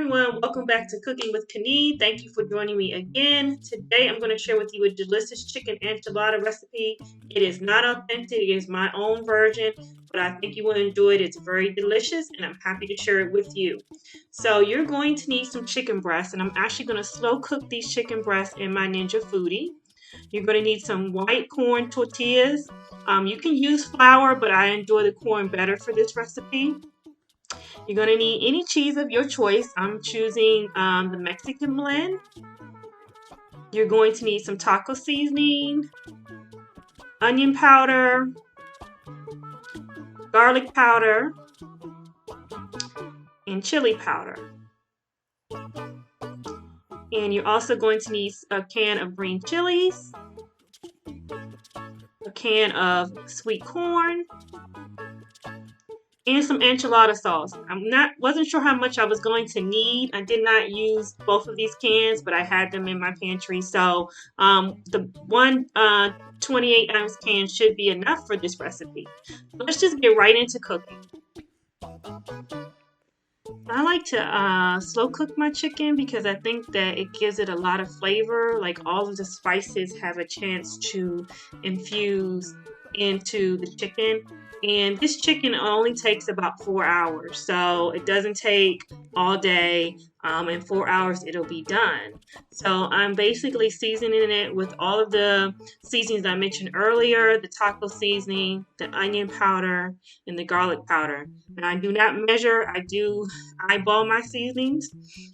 everyone, welcome back to Cooking with Kani. Thank you for joining me again. Today I'm going to share with you a delicious chicken enchilada recipe. It is not authentic, it is my own version, but I think you will enjoy it. It's very delicious and I'm happy to share it with you. So you're going to need some chicken breasts, and I'm actually going to slow cook these chicken breasts in my Ninja Foodie. You're going to need some white corn tortillas. You can use flour, but I enjoy the corn better for this recipe. You're going to need any cheese of your choice. I'm choosing the Mexican blend. You're going to need some taco seasoning, onion powder, garlic powder, and chili powder. And you're also going to need a can of green chilies, a can of sweet corn, and some enchilada sauce. Wasn't sure how much I was going to need. I did not use both of these cans, but I had them in my pantry. So the one 28-ounce can should be enough for this recipe. So let's just get right into cooking. I like to slow cook my chicken because I think that it gives it a lot of flavor. Like all of the spices have a chance to infuse into the chicken. And this chicken only takes about 4 hours, so it doesn't take all day. In 4 hours it'll be done. So I'm basically seasoning it with all of the seasonings I mentioned earlier, the taco seasoning, the onion powder, and the garlic powder. And I do not measure, I do eyeball my seasonings,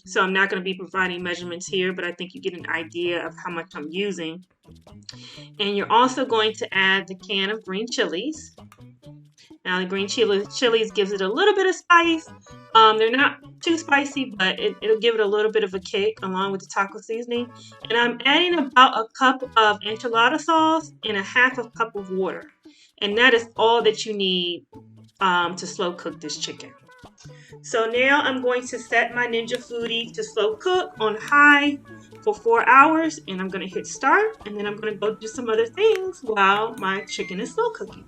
so I'm not going to be providing measurements here, but I think you get an idea of how much I'm using. And you're also going to add the can of green chilies. Now the green chilies gives it a little bit of spice. They're not too spicy, but it'll give it a little bit of a kick along with the taco seasoning. And I'm adding about a cup of enchilada sauce and a half a cup of water. And that is all that you need to slow cook this chicken. So now I'm going to set my Ninja Foodie to slow cook on high for 4 hours, and I'm going to hit start, and then I'm going to go do some other things while my chicken is slow cooking.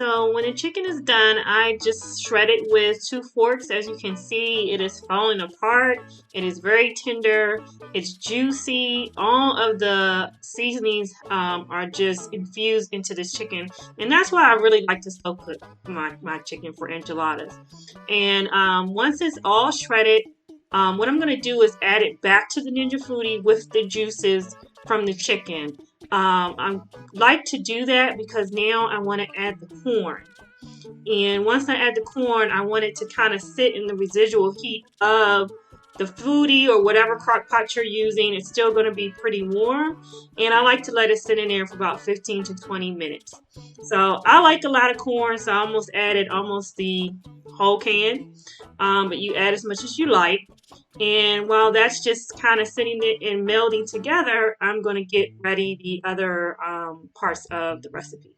So when the chicken is done, I just shred it with 2 forks. As you can see, it is falling apart. It is very tender. It's juicy. All of the seasonings are just infused into this chicken. And that's why I really like to slow cook my chicken for enchiladas. And once it's all shredded, what I'm going to do is add it back to the Ninja Foodie with the juices from the chicken. I like to do that because now I want to add the corn. And once I add the corn, I want it to kind of sit in the residual heat of the foodie or whatever crock pot you're using. It's still going to be pretty warm. And I like to let it sit in there for about 15 to 20 minutes. So I like a lot of corn, so I almost added the whole can. But you add as much as you like. And while that's just kind of sitting there and melding together, I'm going to get ready the other parts of the recipe.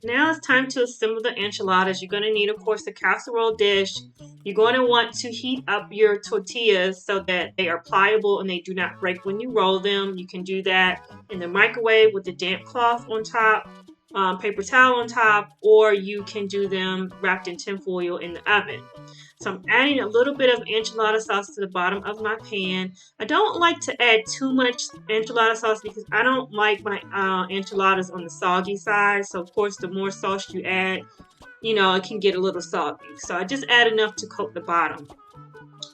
Now it's time to assemble the enchiladas. You're going to need, of course, a casserole dish. You're going to want to heat up your tortillas so that they are pliable and they do not break when you roll them. You can do that in the microwave with a damp cloth on top, paper towel on top, or you can do them wrapped in tinfoil in the oven. So I'm adding a little bit of enchilada sauce to the bottom of my pan. I don't like to add too much enchilada sauce because I don't like my enchiladas on the soggy side. So of course, the more sauce you add, it can get a little soggy. So I just add enough to coat the bottom.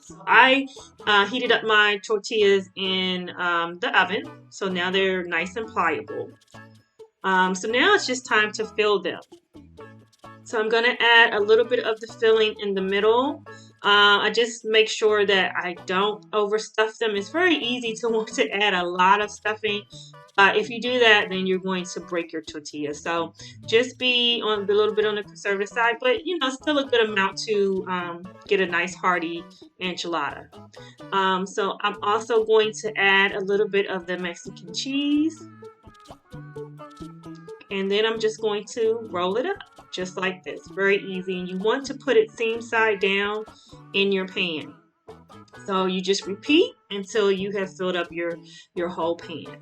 So I heated up my tortillas in the oven. So now they're nice and pliable. So now it's just time to fill them. So I'm going to add a little bit of the filling in the middle. I just make sure that I don't overstuff them. It's very easy to want to add a lot of stuffing. If you do that, then you're going to break your tortilla. So just be a little bit on the conservative side, but still a good amount to get a nice hearty enchilada. So I'm also going to add a little bit of the Mexican cheese. And then I'm just going to roll it up just like this. Very easy. And you want to put it seam side down in your pan. So you just repeat until you have filled up your whole pan.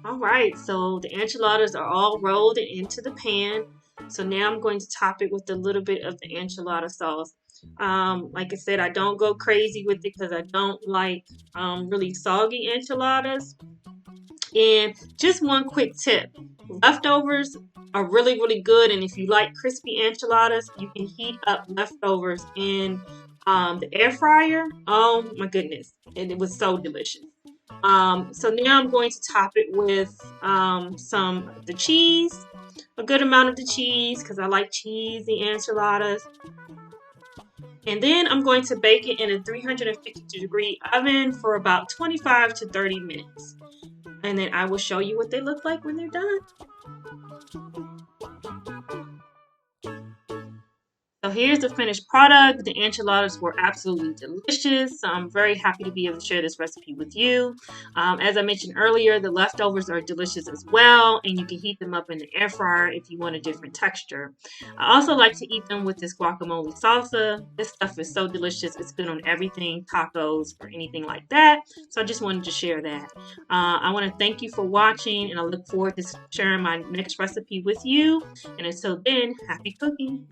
All right, so the enchiladas are all rolled into the pan. So now I'm going to top it with a little bit of the enchilada sauce. Like I said, I don't go crazy with it because I don't like really soggy enchiladas. And just one quick tip, leftovers are really, really good. And if you like crispy enchiladas, you can heat up leftovers in the air fryer. Oh my goodness. And it was so delicious. So now I'm going to top it with some of the cheese, a good amount of the cheese because I like cheesy enchiladas. And then I'm going to bake it in a 350-degree oven for about 25 to 30 minutes. And then I will show you what they look like when they're done. So here's the finished product. The enchiladas were absolutely delicious. So I'm very happy to be able to share this recipe with you. As I mentioned earlier, the leftovers are delicious as well, and you can heat them up in the air fryer if you want a different texture. I also like to eat them with this guacamole salsa. This stuff is so delicious. It's good on everything, tacos or anything like that. So I just wanted to share that. I want to thank you for watching, and I look forward to sharing my next recipe with you. And until then, happy cooking.